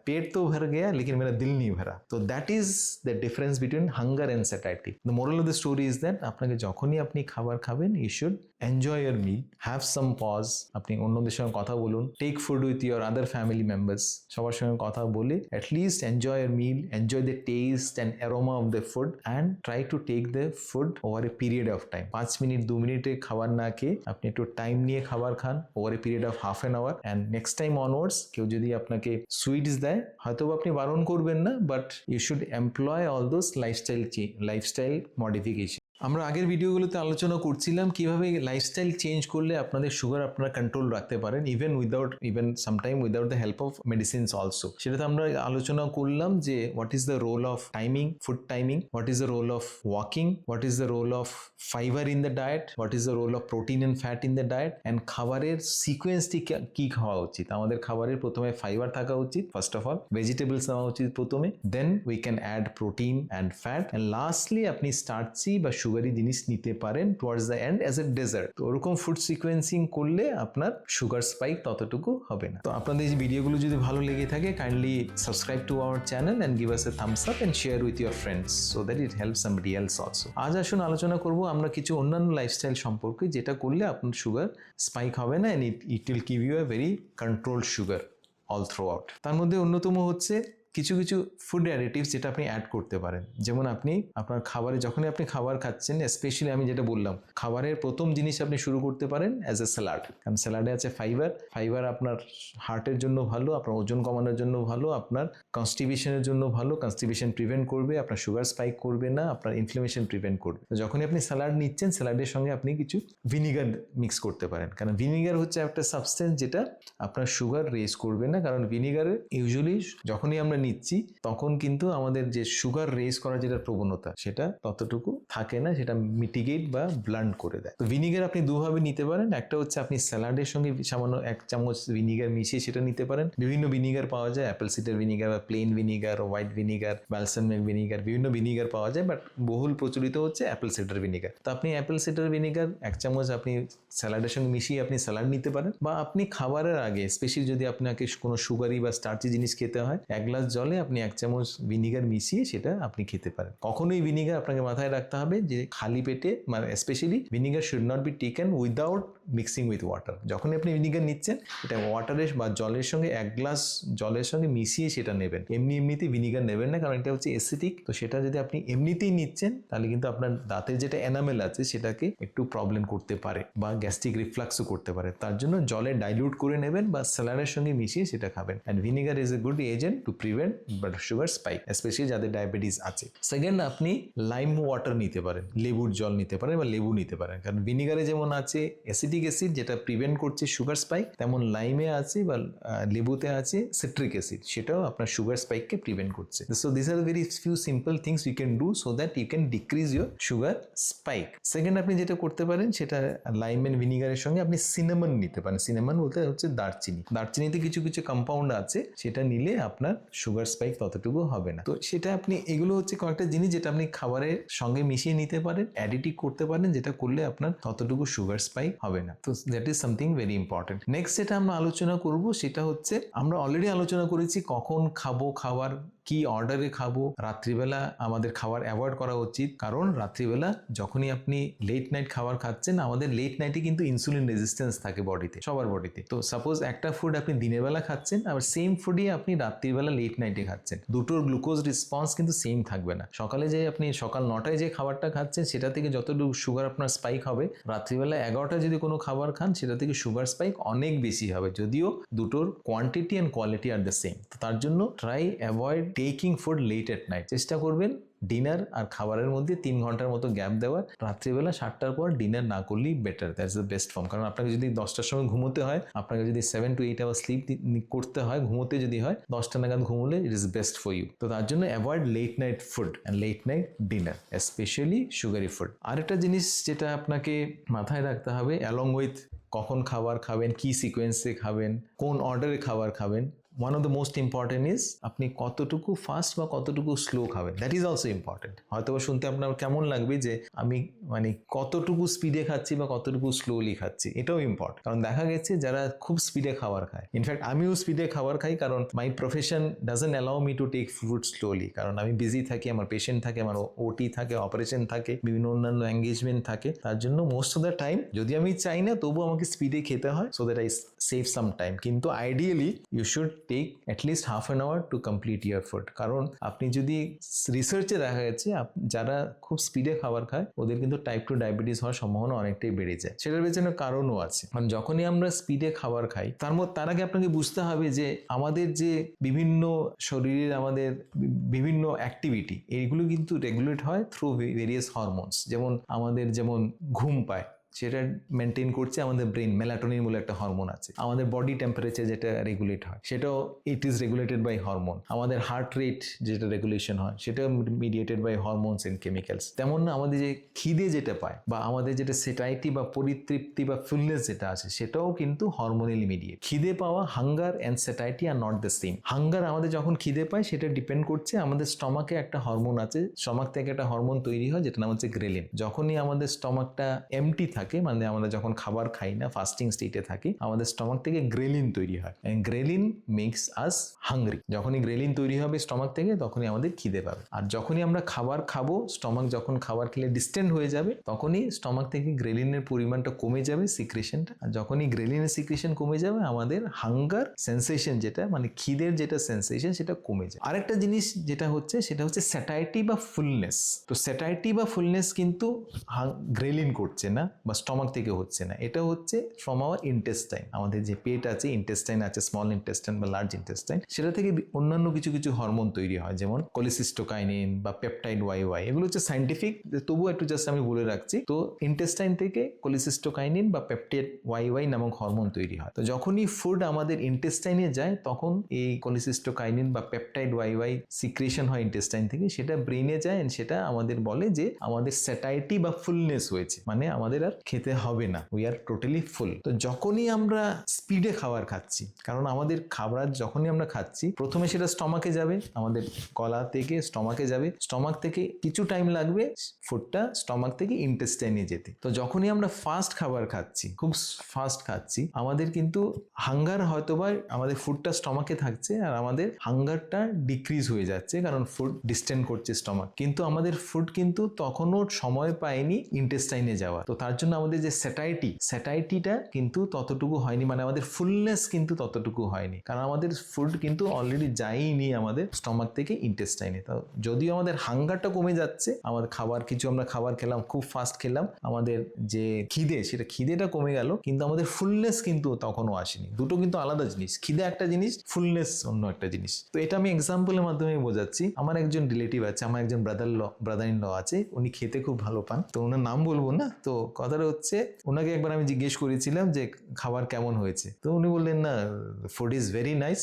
पेट तो भर गया लेकिन मेरा दिल नहीं भरा। तो that is the difference between hunger and satisfactory. The moral of the story is that আপনাকে যখনই আপনি খাবার খাবেন you should enjoy your meal, have some pause, আপনি অন্যদের সঙ্গে কথা বলুন, take food with your other family members, সবার সঙ্গে কথা বলে at least enjoy your meal, enjoy the taste and aroma of the food and try to take the food over a period of time. 5 minute 2 মিনিটে খাবার না খেয়ে আপনি একটু টাইম নিয়ে খাবার খান over a period of half an hour. And next time onwards কেউ যদি আপনাকে সুইটস দেয় হয়তো আপনি বারণ করবেন না, but you should employ all those lifestyle modification. আমরা আগের ভিডিওগুলোতে আলোচনা করছিলাম কিভাবে লাইফস্টাইল চেঞ্জ করলে আপনাদের সুগার আপনারা কন্ট্রোল রাখতে পারেন even sometime without the help of medicines also. সেটাতে আমরা আলোচনা করলাম যে what is the role of timing, food timing, what is the role of walking, what is the role of fibre in the diet, what is the role of protein and fat in the diet, and খাবারের সিকোয়েন্সটি কি খাওয়া উচিত। আমাদের খাবারের প্রথমে fibre থাকা উচিত, ফার্স্ট অফ অল ভেজিটেবলস নেওয়া উচিত প্রথমে, then we can add protein and fat, and lastly আপনি স্টার্চি বা সুগারি জিনিস নিতে পারেন towards the end as a dessert. তো ওরকম ফুড সিকোয়েন্সিং করলে আপনার সুগার স্পাইক ততটুকু হবে না। তো আপনাদের এই ভিডিওগুলো যদি ভালো লেগে থাকে kindly subscribe to our channel and give us A Thums up and share with your friends so that it helps somebody else also. আজ আসুন আলোচনা করব আমরা কিছু অন্যান্য লাইফস্টাইল সম্পর্কে যেটা করলে আপনার সুগার স্পাইক হবে না, and it will give you a very controlled sugar all throughout. তার মধ্যে অন্যতম হচ্ছে কিছু ফুড অ্যাডিটিভস যেটা আপনি অ্যাড করতে পারেন। যেমন আপনি আপনার খাবারে যখনই আপনি খাবার খাচ্ছেন, স্পেশালি আমি যেটা বললাম খাবারের প্রথম জিনিস আপনি শুরু করতে পারেন অ্যাজ এ স্যালাড, কারণ স্যালাডে আছে ফাইবার আপনার হার্টের জন্য ভালো, আপনার ওজন কমানোর জন্য ভালো, আপনার কনস্টিপেশনের জন্য ভালো, কনস্টিপেশন প্রিভেন্ট করবে, আপনার সুগার স্পাইক করবে না, আপনার ইনফ্লামেশন প্রিভেন্ট করবে। তো যখনই আপনি স্যালাড নিচ্ছেন স্যালাডের সঙ্গে আপনি কিছু ভিনিগার মিক্স করতে পারেন, কারণ ভিনিগার হচ্ছে একটা সাবস্টেন্স যেটা আপনার সুগার রেজ করবে না, কারণ ভিনিগারে ইউজুয়ালি যখনই আমরা নিচ্ছি তখন কিন্তু আমাদের যে সুগার রেজ করার যেটা প্রবণতা সেটা ততটুকু থাকে না, সেটা মিটিগেট বা ব্লান্ট করে দেয়। তো ভিনিগার আপনি দুভাবে নিতে পারেন, একটা হচ্ছে আপনি স্যালাডের সঙ্গে সামান্য 1 চামচ ভিনিগার মিশিয়ে সেটা নিতে পারেন। বিভিন্ন ভিনিগার পাওয়া যায়, অ্যাপেল সিডার ভিনিগার বা plain vinegar, white vinegar, balsamic vinegar, বিভিন্ন ভিনিগার পাওয়া যায়, বাট বহুল প্রচলিত হচ্ছে অ্যাপেল সিডার ভিনিগার। তো আপনি অ্যাপেল সিডার ভিনিগার 1 চামচ আপনি স্যালাডের সঙ্গে মিশিয়ে আপনি স্যালাড নিতে পারেন, বা আপনি খাবারের আগে স্পেশালি যদি আপনাকে কোনো সুগারি বা স্টার্চি জিনিস খেতে হয় 1 গ্লাস জলে আপনি 1 চামচ ভিনিগার মিশিয়ে সেটা আপনি খেতে পারেন। কখনোই ভিনিগার আপনাকে মাথায় রাখতে হবে যে খালি পেটে, মানে specially vinegar should not be taken without mixing with water. যখনই আপনি ভিনিগার নিচ্ছেন এটা ওয়াটারের বা জলের সঙ্গে 1 গ্লাস জলের সঙ্গে মিশিয়ে সেটা নেবেন, এমনিতেই ভিনিগার নেবেন না, কারণ এটা হচ্ছে অ্যাসিডিক। তো সেটা যদি আপনি এমনিতেই নিচ্ছেন তাহলে কিন্তু আপনার দাঁতের যেটা এনামেল আছে সেটাকে একটু প্রবলেম করতে পারে বা গ্যাস্ট্রিক রিফ্লাক্সও করতে পারে। তার জন্য জলে ডাইলিউট করে নেবেন বা স্যালাডের সঙ্গে মিশিয়ে সেটা খাবেন। And vinegar is a good agent to prevent sugar spike, specially যাদের ডায়াবেটিস আছে। সেকেন্ড, আপনি লাইম ওয়াটার নিতে পারেন, লেবুর জল নিতে পারেন বা লেবু নিতে পারেন, কারণ ভিনিগারে যেমন আছে অ্যাসিডিক অ্যাসিড যেটা প্রিভেন্ট করছে সুগার স্পাইক, তেমন লাইমে আছে বা লেবুতে আছে সিট্রিক অ্যাসিড, সেটাও আপনার সুগার স্পাইককে প্রিভেন্ট করছে। So this are very few simple things you can do so that you can decrease your sugar spike. Second, আপনি যেটা করতে পারেন সেটা লাইম এন্ড ভিনিগারের সঙ্গে আপনি সিনামন নিতে পারেন। সিনামন বলতে হচ্ছে দারচিনিতে কিছু কম্পাউন্ড আছে, সেটা নিলে আপনার সুগার স্পাইক ততটুকু হবে না। তো সেটা আপনি, এগুলো হচ্ছে কয়েকটা জিনিস যেটা আপনি খাবারের সঙ্গে মিশিয়ে নিতে পারেন, অ্যাডিটিভ করতে পারেন, যেটা করলে আপনার ততটুকু সুগার স্পাইক হবে না। তো that is something very important. Next যেটা আমরা আলোচনা করব সেটা হচ্ছে, আমরা অলরেডি আলোচনা করেছি কখন খাবো, খাবার কি অর্ডারে খাবো। রাত্রিবেলা আমাদের খাবার অ্যাভয়েড করা উচিত, কারণ রাত্রিবেলা যখনই আপনি লেট নাইট খাবার খাচ্ছেন, আমাদের লেট নাইটে কিন্তু ইনসুলিন রেজিস্ট্যান্স থাকে বডিতে, সবার বডিতে। তো সাপোজ একটা ফুড আপনি দিনের বেলা খাচ্ছেন, আবার সেম ফুডই আপনি রাত্রিবেলা লেট নাইটে খাচ্ছেন, দুটোর গ্লুকোজ রেসপন্স কিন্তু সেম থাকবে না। সকালে যে আপনি সকাল 9টায় যে খাবারটা খাচ্ছেন সেটা থেকে যতটুকু সুগার আপনার স্পাইক হবে, রাত্রিবেলা 11টায় যদি কোনো খাবার খান সেটা থেকে সুগার স্পাইক অনেক বেশি হবে, যদিও দুটোর quantity and quality are the same. তো তার জন্য try avoid taking food late at night. চেষ্টা করবেন ডিনার আর খাবারের মধ্যে 3 ঘন্টার মতো গ্যাপ দেওয়ার। রাত্রিবেলা 7টার পর ডিনার না করলেই better, that's the best form. কারণ আপনাকে যদি 10টার সময় ঘুমোতে হয়, আপনাকে যদি 7 to 8 আওয়ার স্লিপ করতে হয়, ঘুমোতে যদি হয় 10টা নাগাদ ঘুমোলে it is best for you. তো তার জন্য avoid late night food and late night dinner, specially sugary food. আরেকটা জিনিস যেটা আপনাকে মাথায় রাখতে হবে, অ্যালং উইথ কখন খাবার খাবেন, কি সিকোয়েন্সে খাবেন, কোন অর্ডারে খাবার খাবেন, one of the most important is আপনি কতটুকু ফাস্ট বা কতটুকু স্লো খাবেন, দ্যাট ইজ অলসো ইম্পর্টেন্ট। হয়তো শুনতে আপনার কেমন লাগবে যে আমি মানে কতটুকু স্পিডে খাচ্ছি বা কতটুকু স্লোলি খাচ্ছি, এটাও ইম্পর্টেন্ট। কারণ দেখা গেছে যারা খুব স্পিডে খাবার খায়, ইনফ্যাক্ট আমিও স্পিডে খাবার খাই, কারণ my profession doesn't allow me to take food slowly. কারণ আমি বিজি থাকি, আমার পেশেন্ট থাকে, আমার ওটি থাকে, অপারেশন থাকে, বিভিন্ন অন্যান্য এঙ্গেজমেন্ট থাকে। তার জন্য মোস্ট অফ দ্য টাইম যদি আমি চাই না তবু আমাকে স্পিডে খেতে হয়, so that I save some time. কিন্তু ideally you should take at least half an hour to complete your food. কারণ আপনি যদি রিসার্চে দেখা গেছে যারা খুব স্পিডে খাবার খায় ওদের কিন্তু টাইপ 2 ডায়াবেটিস হওয়ার সম্ভাবনা অনেকটাই বেড়ে যায়। সেটার পেছনে কারণও আছে। কারণ যখনই আমরা স্পিডে খাবার খাই তার আগে আপনাকে বুঝতে হবে যে আমাদের যে বিভিন্ন শরীরের আমাদের বিভিন্ন অ্যাক্টিভিটি এইগুলো কিন্তু রেগুলেট হয় থ্রু ভেরিয়াস হরমোনস। যেমন আমাদের যেমন ঘুম পায় সেটা মেনটেন করছে আমাদের ব্রেন, মেলাটোনিন বলে একটা হরমোন আছে। আমাদের বডি টেম্পারেচার যেটা রেগুলেট হয় সেটাও it is regulated by hormone. আমাদের হার্ট রেট যেটা রেগুলেশন হয় সেটাও mediated by hormones and chemicals. তেমন না আমাদের যে খিদে যেটা পায় বা আমাদের যেটা সেটাইটি বা পরিতৃপ্তি বা ফুলনেস যেটা আছে সেটাও কিন্তু হরমোনালি মিডিয়েট। খিদে পাওয়া, hunger and satiety are not the same. Hunger আমাদের যখন খিদে পায় সেটা ডিপেন্ড করছে আমাদের স্টমাকে একটা হরমোন আছে, স্টমাক থেকে একটা হরমোন তৈরি হয় যেটা নাম হচ্ছে গ্রেলিন। যখনই আমাদের স্টমাকটা এমটি থাকে, মানে আমরা যখন খাবার খাই না, ফাস্টিং স্টেটে থাকি, আমাদের স্টমাক থেকে গ্রেলিন তৈরি হয়। Ghrelin makes us hungry. যখনই গ্রেলিন তৈরি হবে স্টমাক থেকে তখনই আমাদের খিদে পাবে। আর যখনই আমরা খাবার খাবো, স্টমাক যখন খাবার খেলে ডিস্টেন্ট হয়ে যাবে তখনই স্টমাক থেকে গ্রেলিনের পরিমাণটা কমে যাবে, সিক্রেশনটা। আর যখনই গ্রেলিনের সিক্রেশন কমে যাবে আমাদের হাঙ্গার সেন্সেশন যেটা মানে খিদের যেটা সেন্সেশন সেটা কমে যায়। আরেকটা জিনিস যেটা হচ্ছে সেটা হচ্ছে স্যাটাইটি বা ফুলনেস। তো স্যাটাইটি বা ফুলনেস কিন্তু গ্রেলিন করছে না বা স্টমাক থেকে হচ্ছে না, এটা হচ্ছে ফ্রম আওয়ার ইন্টেস্টাইন। আমাদের যে পেট আছে, ইন্টেস্টাইন আছে, স্মল ইন্টেস্টাইন বা লার্জ ইন্টেস্টাইন, সেটা থেকে অন্যান্য কিছু কিছু হরমোন তৈরি হয়, যেমন কোলিসিস্টোকাইনিন বা পেপটাইড ওয়াই। এগুলো হচ্ছে সাইন্টিফিক, তবুও একটু জাস্ট আমি বলে রাখছি। তো ইন্টেস্টাইন থেকে কোলিসিস্টোকাইনিন বা পেপটাইড ওয়াই নামক হরমোন তৈরি হয়। তো যখনই ফুড আমাদের ইন্টেস্টাইনে যায় তখন এই কোলিসিস্টোকাইনিন বা পেপটাইড ওয়াই সিক্রেশন হয় ইন্টেস্টাইন থেকে, সেটা ব্রেনে যায়, সেটা আমাদের বলে যে আমাদের স্যাটাইটি বা ফুলনেস হয়েছে, মানে আমাদের আর খেতে হবে না, উই আর টোটালি ফুল। তো যখনই আমরা স্পিডে খাবার খাচ্ছি, কারণ আমাদের খাবার যখনই আমরা খাচ্ছি প্রথমে সেটা স্টমাকে যাবে, আমাদের গলা থেকে স্টমাকে যাবে, স্টমাক থেকে কিছু টাইম লাগবে ফুডটা স্টমাক থেকে ইন্টেস্টাইনে যেতে। তো যখনই আমরা ফাস্ট খাবার খাচ্ছি, খুব ফাস্ট খাচ্ছি, আমাদের কিন্তু হাঙ্গার হয়তোবা আমাদের ফুডটা স্টমাকে থাকছে আর আমাদের হাঙ্গারটা ডিক্রিজ হয়ে যাচ্ছে কারণ ফুড ডিস্টেন্ট করছে স্টমাক, কিন্তু আমাদের ফুড কিন্তু তখনও সময় পায়নি ইন্টেস্টাইনে যাওয়া। তো তার জন্য আমাদের যে স্যাটাইটিটা কিন্তু ততটুকু হয়নি, মানে আমাদের ফুলনেস কিন্তু ততটুকু হয়নি, কারণ আমাদের ফুড কিন্তু অলরেডি যায়নি আমাদের স্টমাক থেকে ইন্টেস্টাইনে। তো যদিও আমাদের হাঙ্গারটা কমে যাচ্ছে, আমাদের আমরা খাবার খেলাম, খুব ফাস্ট খেলাম, আমাদের যে খিদেটা কমে গেল, কিন্তু আমাদের ফুলনেস কিন্তু তখনও আসেনি। দুটো কিন্তু আলাদা জিনিস, খিদে একটা জিনিস, ফুলনেস অন্য একটা জিনিস। তো এটা আমি এক্সাম্পলের মাধ্যমে বোঝাচ্ছি। আমার একজন রিলেটিভ আছে, আমার একজন ব্রাদার ইন ল আছে, উনি খেতে খুব ভালো পান, তো ওনার নাম বলবো না। তো কথাটা হচ্ছে ওনাকে একবার আমি জিজ্ঞেস করেছিলাম যে খাবার কেমন হয়েছে, তো উনি বললেন না, ফুড ইজ ভেরি নাইস,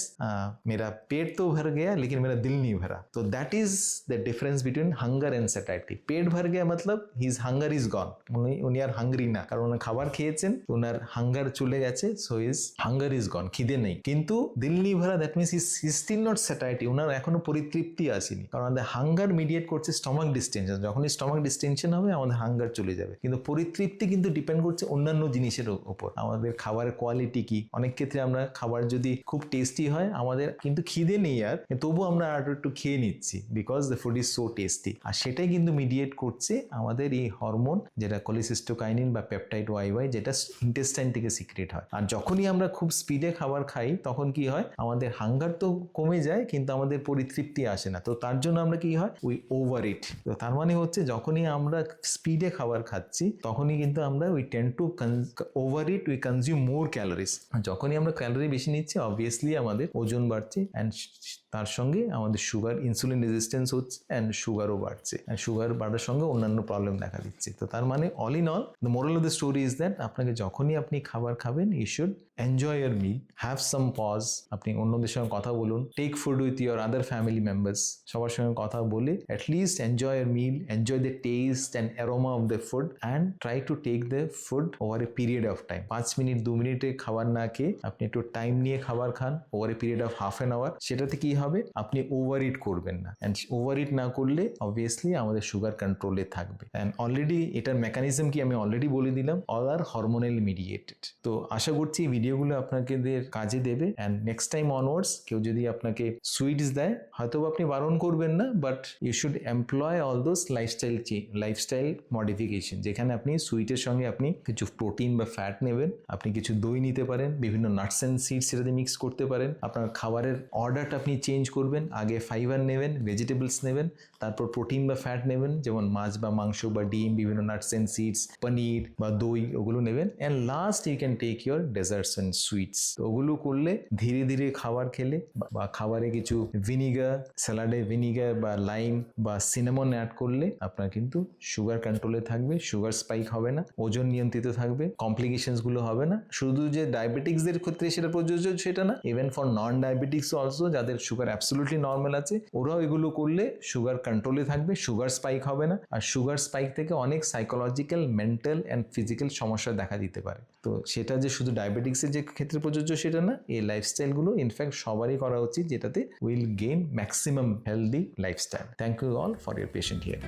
মেরা পেট তো ভর গয়া লেকিন মেরা দিল नहीं ভরা। তো that is the difference between hunger and satiety. পেট ভর গয়া মতলব হিজ হাঙ্গার ইজ গন, উনি আর হাঙ্গরি না, কারণ উনি খাবার খেয়েছেন, ওনার হাঙ্গার চলে গেছে, so his hunger is gone, খিদে নেই। কিন্তু দিল नहीं ভরা that means his still not satiety, ওনার এখনো পরিতৃপ্তি আসেনি, কারণ আমাদের হাঙ্গার মিডিয়েট করছে স্টমাক ডিস্টেনশন। যখনই স্টমাক ডিস্টেনশন হবে আমাদের হাঙ্গার চলে যাবে, কিন্তু পরিতৃপ্তি কিন্তু ডিপেন্ড করছে অন্যান্য জিনিসের উপর। আমাদের খাবারের কোয়ালিটি কি, অনেক ক্ষেত্রে আমরা খাবার যদি খুব টেস্টি হয়, আমাদের কিন্তু খিদে নেই আর, তবু আমরা আর একটু খেয়ে নিচ্ছি because the food is so tasty. আর সেটাই কিন্তু মিডিয়েট করছে আমাদের এই হরমোন যেটা কোলিসিস্টোকাইনিন বা পেপটাইড ওয়াই যেটা ইন্টেস্টাইন থেকে সিক্রেট হয়। আর যখনই আমরা খুব স্পিডে খাবার খাই তখন কি হয়, আমাদের হাঙ্গার তো কমে যায় কিন্তু আমাদের পরিতৃপ্তি আসে না। তো তার জন্য আমরা কি হয়, উই ওভার ইট। তো তার মানে হচ্ছে যখনই আমরা স্পিডে খাবার খাচ্ছি তখনই কিন্তু আমরা we tend two over it, we consume more calories. যখনই আমরা ক্যালোরি বেশি নিচ্ছি অবভিয়াসলি আমাদের ওজন বাড়ছে, অ্যান্ড তার সঙ্গে আমাদের সুগার, ইনসুলিন রেজিস্ট্যান্স হচ্ছে, অ্যান্ড সুগারও বাড়ছে, অ্যান্ড সুগার বাড়ার সঙ্গে অন্যান্য প্রবলেম দেখা দিচ্ছে। তো তার মানে all in all the moral of the story is that আপনাকে যখনই আপনি খাবার খাবেন you should enjoy your meal, have some pause, আপনি অন্যদের সঙ্গে কথা বলুন, take food with your other family members, সবার সঙ্গে কথা বলে at least enjoy your meal, enjoy the taste and aroma of the food and try to take the food over a period of time. 5 minute 2 মিনিটে খাবার না খেয়ে আপনি একটু টাইম নিয়ে খাবার খান over a period of half an hour. সেটাতে কি হবে, আপনি ওভার ইট করবেন না, অ্যান্ড ওভার ইট না করলে অবভিয়াসলি আমাদের সুগার কন্ট্রোলে থাকবে। অ্যান্ড অলরেডি এটার মেকানিজম কি আমি অলরেডি বলে দিলাম, অল আর হরমোনাল মিডিয়েটেড। তো আশা করছি এই ভিডিওগুলো আপনাদের কাজে দেবে। অ্যান্ড নেক্সট টাইম অনওয়ার্ডস কেউ যদি আপনাকে সুইটস দেয়, হয়তো আপনি বারণ করবেন না, but you should employ all those lifestyle modification, যেখানে আপনি সুইটের সঙ্গে আপনি কিছু প্রোটিন বা ফ্যাট নেবেন, আপনি কিছু দই নিতে পারেন, বিভিন্ন নাটস অ্যান্ড সিডস সেটাতে মিক্স করতে পারেন। আপনার খাবারের অর্ডারটা আপনি চেঞ্জ করবেন, আগে ফাইবার নেবেন, ভেজিটেবলস নেবেন, তারপর প্রোটিন বা ফ্যাট নেবেন, যেমন মাছ বা মাংস বা ডিম, বিভিন্ন নাটস অ্যান্ড সিডস, পনির বা দই, ওগুলো নেবেন। And last you can take your desserts and sweets. ওগুলো করলে ধীরে ধীরে খাবার খেলে বা খাবারে কিছু ভিনিগার, স্যালাডে ভিনিগার বা লাইম বা সিনামন অ্যাড করলে আপনার কিন্তু সুগার কন্ট্রোলে থাকবে, সুগার স্পাইক হবে না, ওজন নিয়ন্ত্রিত থাকবে, কমপ্লিকেশনস গুলো হবে না। শুধু যে ডায়াবেটিক্সদের ক্ষেত্রে সেটা প্রযোজ্য সেটা না, even for non diabetics also, যাদের সুগার অ্যাবসলিউটলি নর্মাল আছে, ওরাও এগুলো করলে সুগার কন্ট্রোলে থাকবে, সুগার স্পাইক হবে না। আর সুগার স্পাইক থেকে অনেক সাইকোলজিক্যাল, মেন্টাল অ্যান্ড ফিজিক্যাল সমস্যা দেখা দিতে পারে। তো সেটা যে শুধু ডায়াবেটিক্সের যে ক্ষেত্রে প্রযোজ্য সেটা না, এই লাইফস্টাইলগুলো ইনফ্যাক্ট সবারই করা উচিত, যেটাতে will gain maximum healthy lifestyle. Thank you all for your patient here.